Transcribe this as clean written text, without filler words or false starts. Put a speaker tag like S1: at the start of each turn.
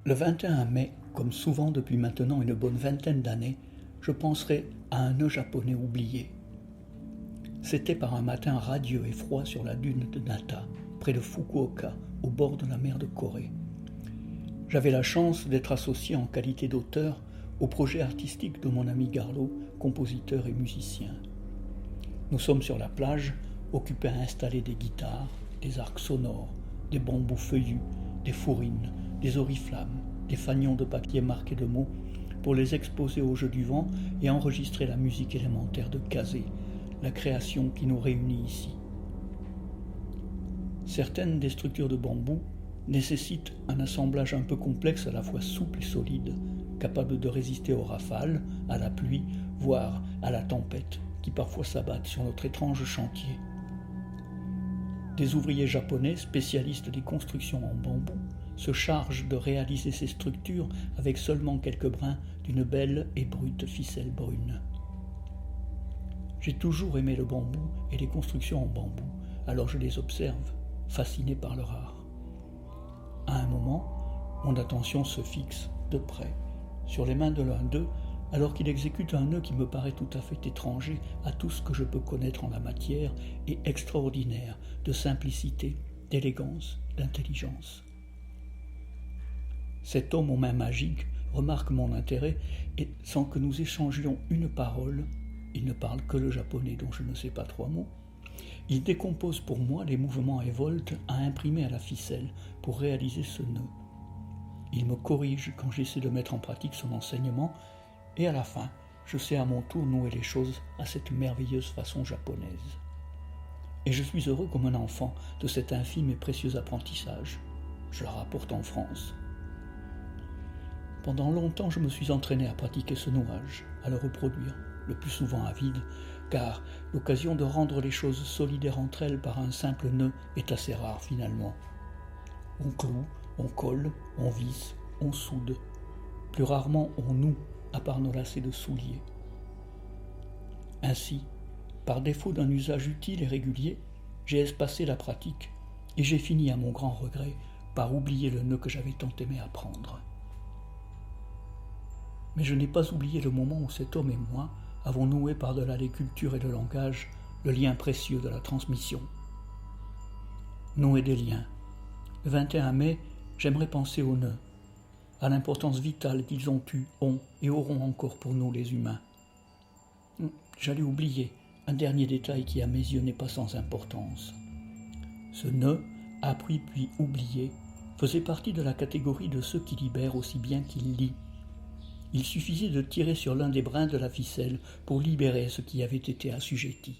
S1: Le 21 mai, comme souvent depuis maintenant une bonne vingtaine d'années, je penserai à un nœud japonais oublié. C'était par un matin radieux et froid sur la dune de Nata, près de Fukuoka, au bord de la mer de Corée. J'avais la chance d'être associé en qualité d'auteur au projet artistique de mon ami Garlo, compositeur et musicien. Nous sommes sur la plage, occupés à installer des guitares, des arcs sonores, des bambous feuillus, des fourrines, des oriflammes, des fanions de papier marqués de mots, pour les exposer au jeu du vent et enregistrer la musique élémentaire de Kazé, la création qui nous réunit ici. Certaines des structures de bambou nécessitent un assemblage un peu complexe, à la fois souple et solide, capable de résister aux rafales, à la pluie, voire à la tempête, qui parfois s'abattent sur notre étrange chantier. Des ouvriers japonais, spécialistes des constructions en bambou, se chargent de réaliser ces structures avec seulement quelques brins d'une belle et brute ficelle brune. J'ai toujours aimé le bambou et les constructions en bambou, alors je les observe, fasciné par leur art. À un moment, mon attention se fixe, de près, sur les mains de l'un d'eux, alors qu'il exécute un nœud qui me paraît tout à fait étranger à tout ce que je peux connaître en la matière et extraordinaire de simplicité, d'élégance, d'intelligence. Cet homme aux mains magiques remarque mon intérêt et, sans que nous échangions une parole, il ne parle que le japonais dont je ne sais pas 3 mots, il décompose pour moi les mouvements et voltes à imprimer à la ficelle pour réaliser ce nœud. Il me corrige quand j'essaie de mettre en pratique son enseignement et à la fin, je sais à mon tour nouer les choses à cette merveilleuse façon japonaise. Et je suis heureux comme un enfant de cet infime et précieux apprentissage. Je le rapporte en France. Pendant longtemps, je me suis entraîné à pratiquer ce nouage, à le reproduire, le plus souvent à vide, car l'occasion de rendre les choses solidaires entre elles par un simple nœud est assez rare finalement. On cloue, on colle, on visse, on soude. Plus rarement on noue, à part nos lacets de souliers. Ainsi, par défaut d'un usage utile et régulier, j'ai espacé la pratique et j'ai fini à mon grand regret par oublier le nœud que j'avais tant aimé apprendre. Mais je n'ai pas oublié le moment où cet homme et moi avons noué par-delà les cultures et le langage le lien précieux de la transmission. Nouer des liens. Le 21 mai, j'aimerais penser aux nœuds, à l'importance vitale qu'ils ont eue, ont et auront encore pour nous les humains. J'allais oublier un dernier détail qui à mes yeux n'est pas sans importance. Ce nœud, appris puis oublié, faisait partie de la catégorie de ceux qui libèrent aussi bien qu'ils lient. Il suffisait de tirer sur l'un des brins de la ficelle pour libérer ce qui avait été assujetti.